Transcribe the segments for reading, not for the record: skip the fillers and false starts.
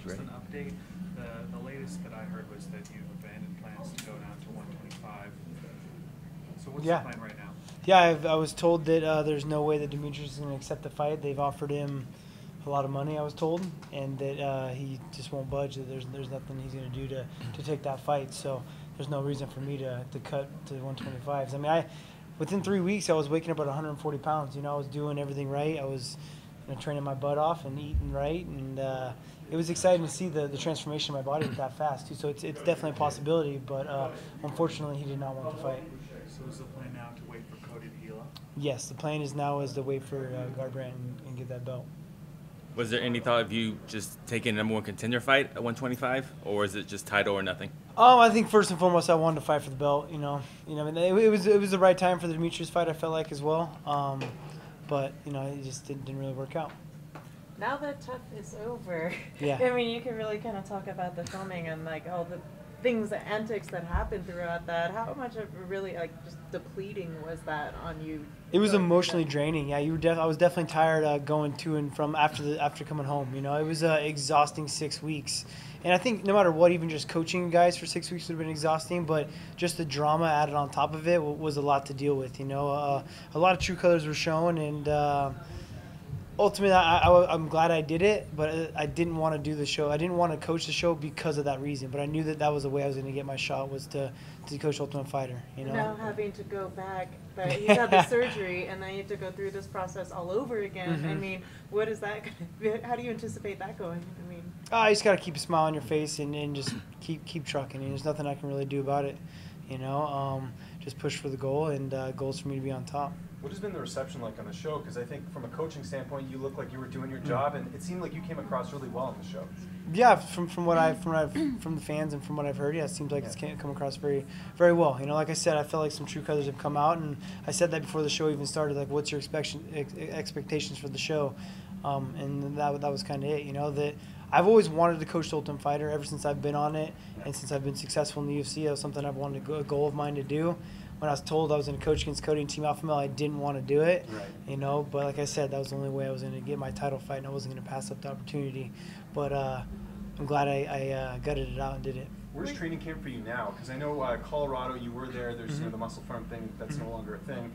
Just an update. The latest that I heard was that you've abandoned plans to go down to 125. So what's the plan right now? Yeah, I was told that there's no way that Demetrious is going to accept the fight. They've offered him a lot of money, I was told, and that he just won't budge. That there's nothing he's going to do to take that fight. So there's no reason for me to cut to 125s. I mean, within 3 weeks, I was waking up at 140 pounds. You know, I was doing everything right. I was training my butt off and eating right, and it was exciting to see the transformation of my body that fast too. So it's definitely a possibility, but unfortunately, he did not want to fight. So is the plan now to wait for Cody to heal up? Yes, the plan is to wait for Garbrandt and get that belt. Was there any thought of you just taking a number one contender fight at 125, or is it just title or nothing? I think first and foremost, I wanted to fight for the belt. You know, I mean, it was the right time for the Demetrious fight. I felt like as well, but it just didn't really work out. Now that Tough is over, yeah. I mean, you can really kind of talk about the filming and like all the things, the antics that happened throughout that. How much of really just depleting was that on you? It was emotionally draining. Yeah, I was definitely tired going to and from after coming home. You know, it was an exhausting 6 weeks, and I think no matter what, even just coaching guys for 6 weeks would have been exhausting. But just the drama added on top of it was a lot to deal with. You know, a lot of true colors were shown, and ultimately, I'm glad I did it, but I didn't want to do the show. I didn't want to coach the show because of that reason, but I knew that was the way I was going to get my shot, was to coach Ultimate Fighter. You know. Now having to go back, but you had the surgery, and then you have to go through this process all over again. Mm-hmm. I mean, what is that? How do you anticipate that going? I mean, you just got to keep a smile on your face and just keep trucking. And there's nothing I can really do about it. You know, just push for the goal, and goals for me to be on top. What has been the reception like on the show? Because I think from a coaching standpoint, you look like you were doing your job, and it seemed like you came across really well on the show. Yeah, from the fans and from what I've heard, yeah, it seems like it's come across very, very well. You know, like I said, I felt like some true colors have come out, and I said that before the show even started. Like, what's your expectations for the show? And that was kind of it. You know, that I've always wanted to coach the Ultimate Fighter ever since I've been on it, and since I've been successful in the UFC. That was something I've wanted, a goal of mine to do. When I was told I was going to coach against Cody and Team Alpha Male, I didn't want to do it. Right. You know, but like I said, that was the only way I was going to get my title fight, and I wasn't going to pass up the opportunity. But I'm glad I gutted it out and did it. Where's training camp for you now? Because I know Colorado, you were there. There's the muscle farm thing that's no longer a thing.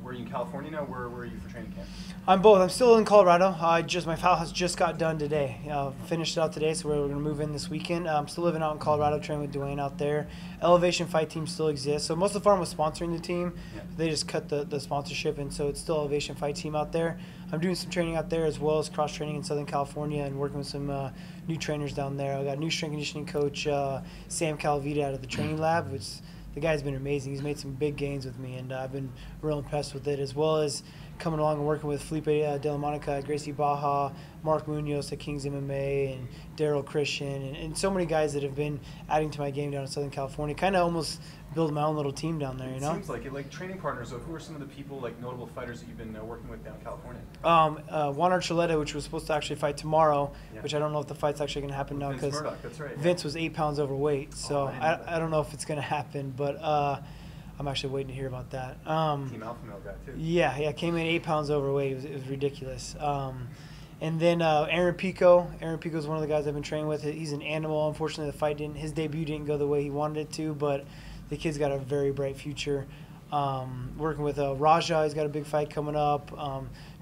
Were you in California now? Where are you for training camp? I'm both. I'm still in Colorado. My file has just got done today. Finished it out today, so we're going to move in this weekend. I'm still living out in Colorado, training with Dwayne out there. Elevation Fight Team still exists. So Muscle Farm was sponsoring the team. Yeah. They just cut the sponsorship, and so it's still Elevation Fight Team out there. I'm doing some training out there as well as cross training in Southern California and working with some new trainers down there. I got a new strength conditioning coach, Sam Calavita, out of the training lab, which the guy's been amazing. He's made some big gains with me, and I've been real impressed with it, as well as coming along and working with Felipe De La Monica, Gracie Baja, Mark Munoz at Kings MMA, and Daryl Christian, and so many guys that have been adding to my game down in Southern California. Kind of almost build my own little team down there, you know? It seems like it. Like training partners, so who are some of the people, like notable fighters that you've been working with down in California? Juan Archuleta, which was supposed to actually fight tomorrow, which I don't know if the fight's actually going to happen now because Vince was 8 pounds overweight. So I don't know if it's going to happen, but I'm actually waiting to hear about that. Team Alpha Male guy, too. Yeah, came in 8 pounds overweight. It was ridiculous. And then Aaron Pico. Aaron Pico is one of the guys I've been training with. He's an animal. Unfortunately, his debut didn't go the way he wanted it to, but the kid's got a very bright future. Working with Raja, he's got a big fight coming up.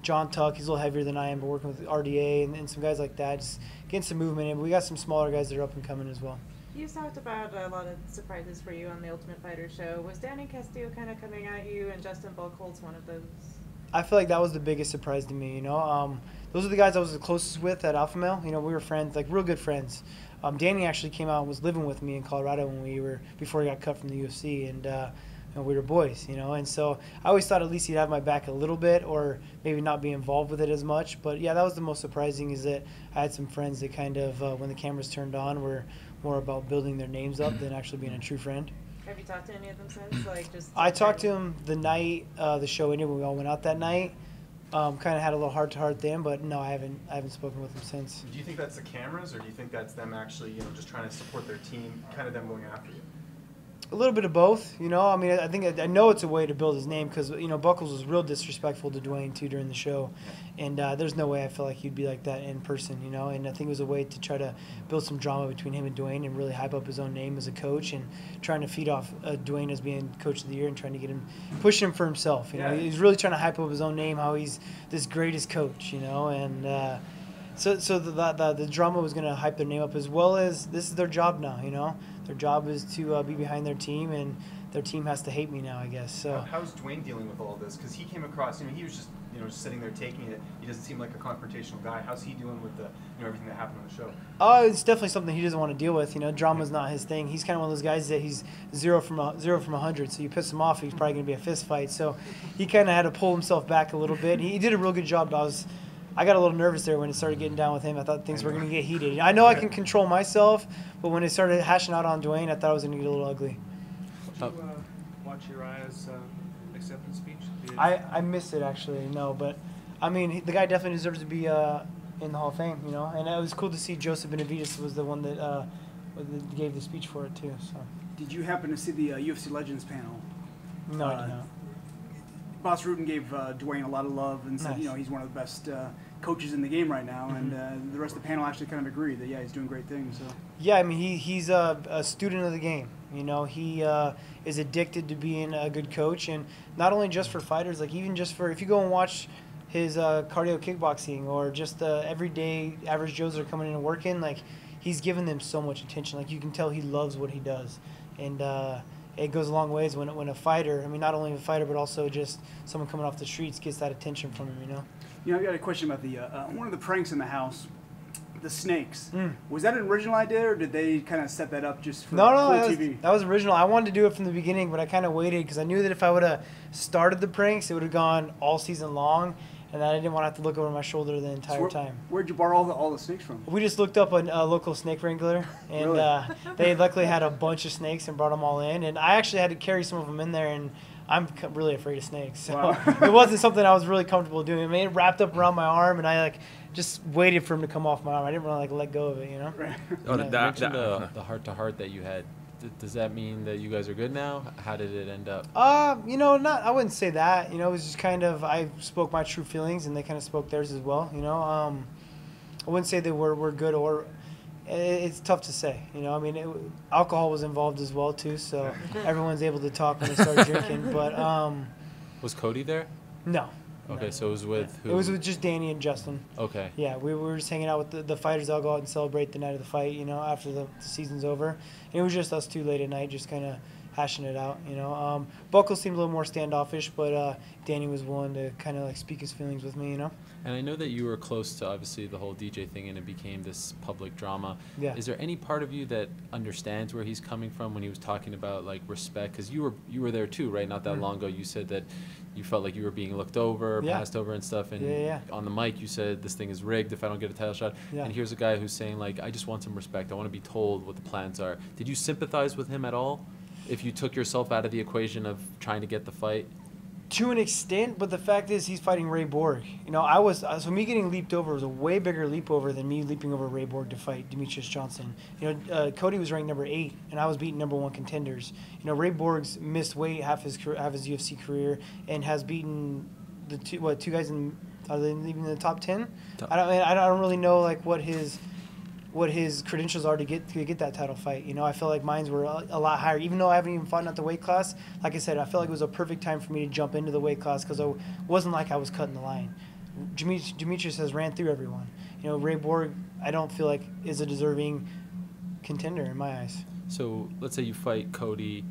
John Tuck, he's a little heavier than I am, but working with RDA and some guys like that, just getting some movement in. But we got some smaller guys that are up and coming as well. You talked about a lot of surprises for you on the Ultimate Fighter show. Was Danny Castillo kind of coming at you, and Justin Buchholz one of those? I feel like that was the biggest surprise to me. You know, those are the guys I was the closest with at Alpha Male. You know, we were friends, like real good friends. Danny actually came out and was living with me in Colorado before he got cut from the UFC, and we were boys, you know. And so I always thought at least he'd have my back a little bit, or maybe not be involved with it as much. But yeah, that was the most surprising, is that I had some friends that kind of, when the cameras turned on, were more about building their names up than actually being a true friend. Have you talked to any of them since? I talked to him the night the show ended, when we all went out that night. Kind of had a little heart-to-heart then, but no, I haven't spoken with him since. Do you think that's the cameras, or do you think that's them actually, just trying to support their team, kind of them going after you? A little bit of both, you know. I mean, I know it's a way to build his name because, you know, Buckles was real disrespectful to Dwayne, too, during the show. And there's no way I feel like he'd be like that in person, you know. And I think it was a way to try to build some drama between him and Dwayne and really hype up his own name as a coach and trying to feed off Dwayne as being Coach of the Year and trying to get him, push him for himself. You know, he's really trying to hype up his own name, how he's this greatest coach, you know. And so the drama was going to hype their name up, as well as this is their job now, you know. Their job is to be behind their team, and their team has to hate me now, I guess. So how's Dwayne dealing with all this? Because he came across, I mean, he was just, you know, just sitting there taking it. He doesn't seem like a confrontational guy. How's he doing with the, you know, everything that happened on the show? Oh, it's definitely something he doesn't want to deal with. You know, drama's not his thing. He's kind of one of those guys that he's 0 from 100. So you piss him off, he's probably going to be a fist fight. So he kind of had to pull himself back a little bit. He did a real good job. I got a little nervous there when it started getting down with him. I thought things were going to get heated. I know I can control myself, but when it started hashing out on Dwayne, I thought it was going to get a little ugly. Did you watch Uriah's acceptance speech? I missed it, actually, no. But, I mean, the guy definitely deserves to be in the Hall of Fame, you know. And it was cool to see Joseph Benavidez was the one that gave the speech for it, too. So. Did you happen to see the UFC Legends panel? No, I did not. Boss Rutten gave Dwayne a lot of love and said, Nice. you know, he's one of the best coaches in the game right now. And the rest of the panel actually kind of agreed that, yeah, he's doing great things. So. Yeah, I mean, he's a student of the game. You know, he is addicted to being a good coach, and not only just for fighters, like even just for, if you go and watch his cardio kickboxing or just the everyday average Joes that are coming in and working, like he's giving them so much attention. Like you can tell he loves what he does, and it goes a long ways when a fighter, I mean, not only a fighter, but also just someone coming off the streets gets that attention from him, you know? You know, I got a question about the one of the pranks in the house, the snakes. Was that an original idea, or did they kind of set that up just for cool TV? That was original. I wanted to do it from the beginning, but I kind of waited because I knew that if I would have started the pranks, it would have gone all season long, and I didn't want to have to look over my shoulder the entire time. Where'd you borrow all the snakes from? We just looked up a local snake wrangler, and Really? they luckily had a bunch of snakes and brought them all in. And I actually had to carry some of them in there, and I'm really afraid of snakes. So Wow. it wasn't something I was really comfortable doing. I mean, it wrapped up around my arm, and I just waited for him to come off my arm. I didn't want to let go of it, you know? Right. Oh, You mentioned the heart-to-heart that you had. Does that mean that you guys are good now? How did it end up? You know, I wouldn't say that. You know, it was just kind of, I spoke my true feelings, and they kind of spoke theirs as well, you know? I wouldn't say that we're good, or it's tough to say, you know? I mean, alcohol was involved as well, too, so everyone's able to talk when they start drinking, but Was Cody there? no. Okay, so it was with who? It was with just Danny and Justin. Okay. Yeah, we were just hanging out with the fighters. I'll go out and celebrate the night of the fight, you know, after the season's over. And it was just us two late at night, just kind of hashing it out, you know. Buckles seemed a little more standoffish, but Danny was willing to kind of speak his feelings with me, you know. And I know that you were close to, obviously, the whole DJ thing, and it became this public drama. Yeah. Is there any part of you that understands where he's coming from when he was talking about, like, respect? Because you were there, too, right? Not that long ago, you said that you felt like you were being looked over, passed over and stuff. And on the mic, you said, this thing is rigged if I don't get a title shot. Yeah. And here's a guy who's saying, like, I just want some respect. I want to be told what the plans are. Did you sympathize with him at all? If you took yourself out of the equation of trying to get the fight? To an extent, but the fact is he's fighting Ray Borg. You know, so me getting leaped over was a way bigger leap over than me leaping over Ray Borg to fight Demetrious Johnson. You know, Cody was ranked number 8, and I was beating number 1 contenders. You know, Ray Borg's missed weight half his UFC career and has beaten the two guys are they even in the top 10? I don't really know like what his credentials are to get that title fight. You know, I feel like mines were a lot higher. Even though I haven't even fought at the weight class, like I said, I feel like it was a perfect time for me to jump into the weight class because it wasn't like I was cutting the line. Demetrious has ran through everyone. You know, Ray Borg, I don't feel like is a deserving contender in my eyes. So let's say you fight Cody,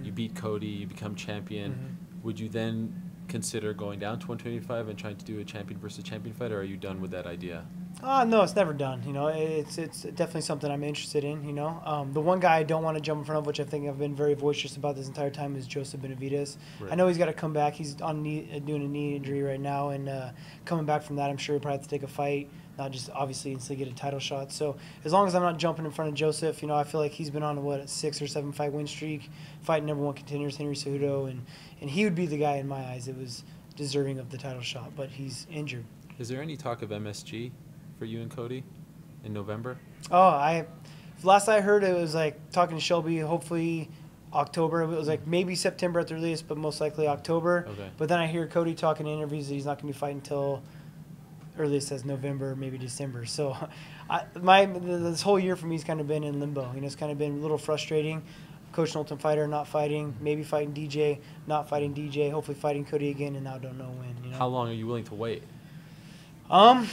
you beat Cody, you become champion. Would you then consider going down to 125 and trying to do a champion versus champion fight, or are you done with that idea? No, it's never done. You know, it's definitely something I'm interested in. You know, the one guy I don't want to jump in front of, which I think I've been very voicious about this entire time, is Joseph Benavidez. Right. I know he's got to come back. He's doing a knee injury right now, and coming back from that, I'm sure he'll probably have to take a fight, not just obviously instantly get a title shot. So as long as I'm not jumping in front of Joseph, you know, I feel like he's been on a 6 or 7 fight win streak, fighting number 1 contenders, Henry Cejudo, and he would be the guy in my eyes that was deserving of the title shot, but he's injured. Is there any talk of MSG for you and Cody in November? Last I heard, it was like talking to Shelby. Hopefully, October. It was like maybe September at the earliest, but most likely October. Okay. But then I hear Cody talking in interviews that he's not going to be fighting until earliest as November, maybe December. So this whole year for me has kind of been in limbo. It's kind of been a little frustrating. Coach an Ultimate Fighter, not fighting, maybe fighting DJ, not fighting DJ, hopefully fighting Cody again, and now don't know when. How long are you willing to wait? Because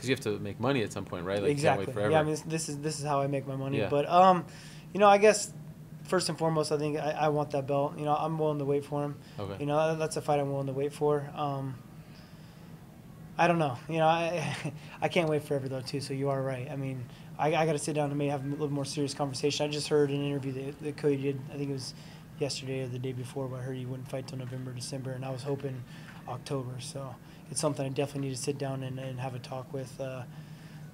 you have to make money at some point, right? Like, exactly. You can't wait forever. Yeah, I mean, this is how I make my money. Yeah. But I guess first and foremost, I think I want that belt. I'm willing to wait for him. Okay. That's a fight I'm willing to wait for. I don't know. I can't wait forever though too. So you are right. I mean, I got to sit down and maybe have a little more serious conversation. I just heard an interview that Cody did. I think it was yesterday or the day before, where I heard he wouldn't fight till November, December, and I was hoping October. So it's something I definitely need to sit down and have a talk with the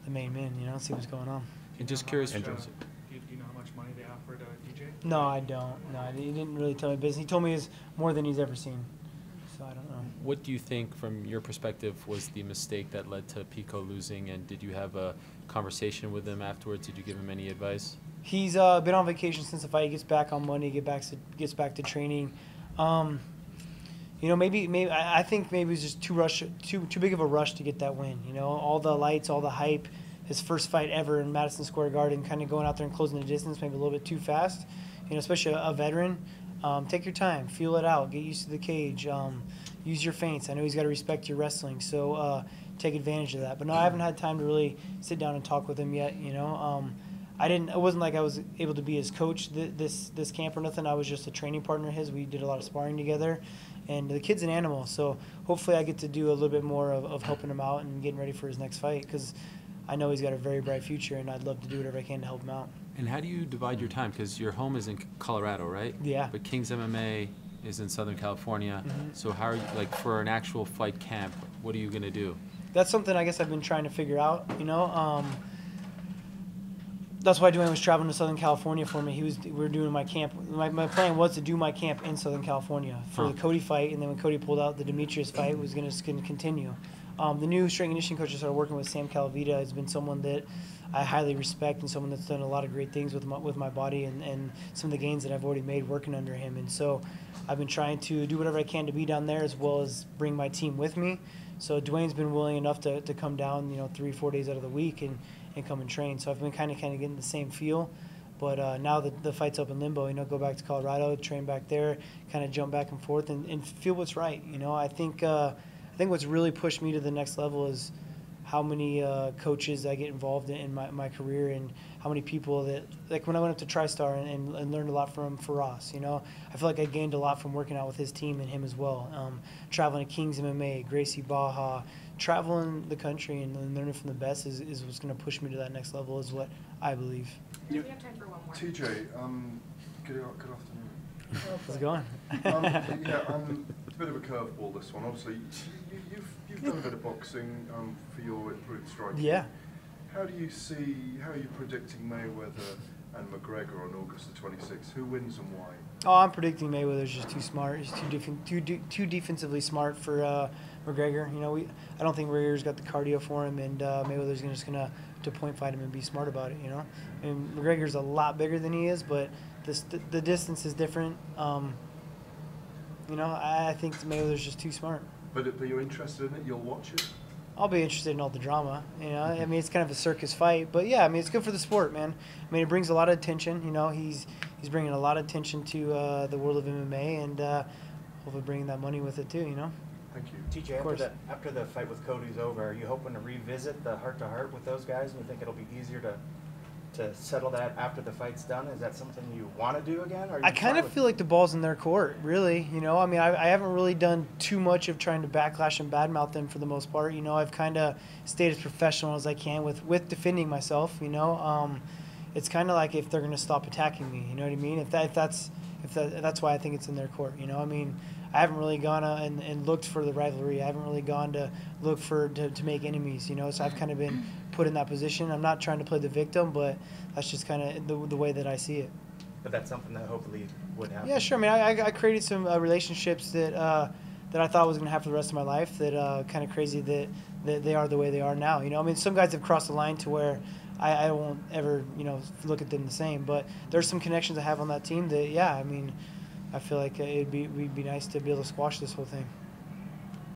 main man. See what's going on. And just curious. Do you know how much money they offered DJ? No, I don't. No, he didn't really tell me business. He told me it's more than he's ever seen. So I don't know. What do you think, from your perspective, was the mistake that led to Pico losing? And did you have a conversation with him afterwards? Did you give him any advice? He's been on vacation since the fight. He gets back on Monday. Gets back to training. Maybe I think maybe it was just too big of a rush to get that win. All the lights, all the hype. His first fight ever in Madison Square Garden, kind of going out there and closing the distance, maybe a little bit too fast. Especially a veteran. Take your time, feel it out, get used to the cage, use your feints. I know he's got to respect your wrestling, so take advantage of that. But no, I haven't had time to really sit down and talk with him yet. It wasn't like I was able to be his coach this camp or nothing. I was just a training partner of his. We did a lot of sparring together, and the kid's an animal. So hopefully I get to do a little bit more of helping him out and getting ready for his next fight, because I know he's got a very bright future, and I'd love to do whatever I can to help him out. And how do you divide your time? Because your home is in Colorado, right? Yeah. But King's MMA is in Southern California. Mm-hmm. So how are you, for an actual fight camp, what are you going to do? That's something I guess I've been trying to figure out, That's why Dwayne was traveling to Southern California for me. We were doing my camp. My plan was to do my camp in Southern California for the Cody fight, and then when Cody pulled out, the Demetrious fight was going to continue. The new strength and conditioning coach I started working with, Sam Calavita, has been someone that I highly respect, and someone that's done a lot of great things with my body and some of the gains that I've already made working under him. And so I've been trying to do whatever I can to be down there, as well as bring my team with me. So Dwayne's been willing enough to come down, 3-4 days out of the week and come and train. So I've been kind of getting the same feel. But now that the fight's up in limbo, go back to Colorado, train back there, kind of jump back and forth and feel what's right. I think what's really pushed me to the next level is how many coaches I get involved in my career, and how many people that, like when I went up to TriStar and learned a lot from Faraz, I feel like I gained a lot from working out with his team and him as well. Traveling to King's MMA, Gracie Baja, traveling the country and learning from the best is what's going to push me to that next level, is what I believe. We have time for one more. TJ, good afternoon. How's it going? It's a bit of a curveball, this one. Obviously, you've done a bit of boxing for your improved striking. Yeah. How are you predicting Mayweather and McGregor on August the 26th? Who wins and why? Oh, I'm predicting Mayweather's just too smart. He's too defensively smart for McGregor. I don't think McGregor's got the cardio for him, and Mayweather's just gonna point fight him and be smart about it. And McGregor's a lot bigger than he is, but the distance is different. I think Mayweather's just too smart. But you're interested in it? You'll watch it? I'll be interested in all the drama. It's kind of a circus fight, but yeah, it's good for the sport, man. It brings a lot of attention. He's bringing a lot of attention to the world of MMA, and hopefully bringing that money with it too. Thank you. TJ, after the fight with Cody's over, are you hoping to revisit the heart-to-heart with those guys, and you think it'll be easier to settle that after the fight's done? Is that something you want to do again? Or I kind of feel like the ball's in their court, really. I haven't really done too much of trying to backlash and badmouth them for the most part. I've kind of stayed as professional as I can with defending myself. It's kind of like if they're going to stop attacking me. You know what I mean? If that's why I think it's in their court. I haven't really gone and looked for the rivalry. I haven't really gone to look to make enemies. So I've kind of been put in that position. I'm not trying to play the victim, but that's just kind of the way that I see it. But that's something that hopefully would happen. Yeah, sure. I created some relationships that I thought was going to have for the rest of my life. That kind of crazy that they are the way they are now. Some guys have crossed the line to where I won't ever, look at them the same. But there's some connections I have on that team that, yeah, I mean, I feel like it'd be nice to be able to squash this whole thing.